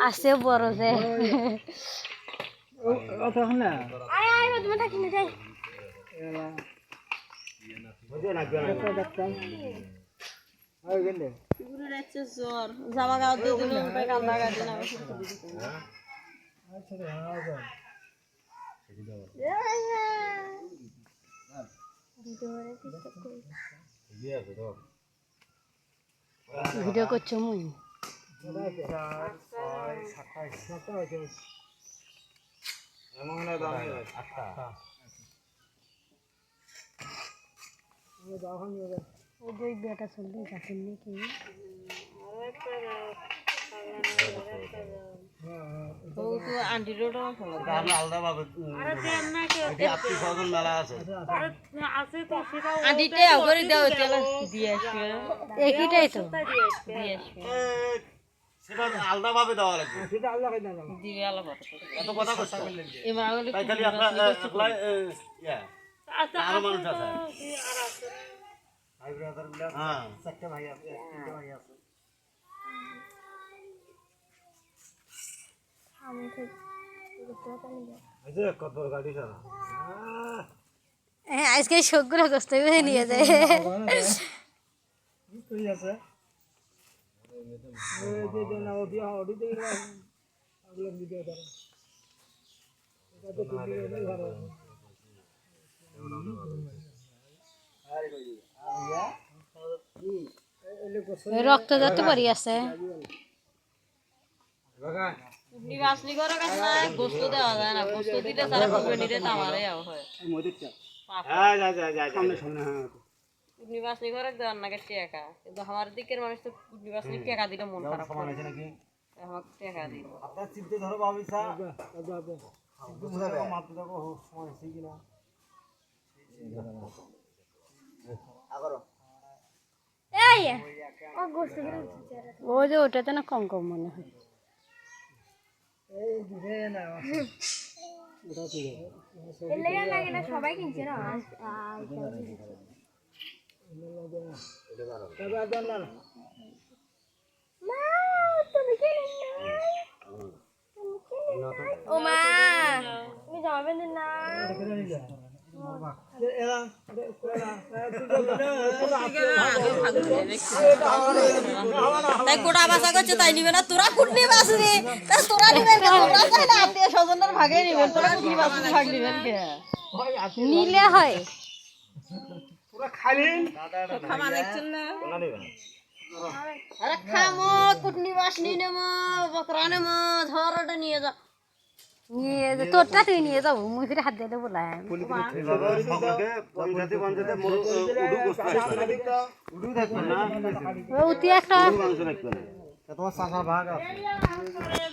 আছে বড় যে জামা গাও দিয়ে দিল কান্দা গাড়ি না ভিডিও করছো মুই বেটা চলবে যাচ্ছেন নাকি একইটাই তো সেটা আলাদা ভাবে দেওয়া লাগবে সেটা আলাদা করে দাও দিবে আলাদা এত কথা কইছ এবার আগে তাই খালি আপনারা ইয়া আরো মানুষ আছে আর আছে ভাই ব্রাদার গুলা হ্যাঁ চারটা ভাই আছে তিনটা ভাই আছে আমি তো এই যে কত গাড়ি সারা হ্যাঁ আজকে সবগুলো গোস্ত নিয়ে যায় তুই আছে রক্ত যত পারি আছে নিবাসী ঘরে দেওয়ার নাকি টাকা কিন্তু আমার দিকের মানুষ তো নিবাসী টাকা দিলে মন খারাপ করে নাকি আমাকে টাকা দিল আপনার চিন্তা ধরো ভাবিসা মাত্র দেখো সময় হয়েছে কিনা ওই যে ওটাতে না কম কম মনে হয় সবাই কিনছে না ও মা তুমি যাবেন না তাই কোটা বাসা করছে তাই নিবে না তোরা কুটনি বাসবি তা তোরা নিবেন কেন তোরা চাই না আত্মীয় স্বজনের ভাগে নিবেন তোরা কুটনি বাসবি ভাগ নিবেন কে নিলে হয় পুরো খাইলেন খামা দেখছেন না আরে খামো কুটনি বাস নিয়ে নেমো বকরা নেমো ঝড়টা নিয়ে যা নিয়ে তোরটা তুই নিয়ে যাবো মুই ফিরে হাত দিয়ে বলাই উঠি একটা তোমার চাষা ভাগ আছে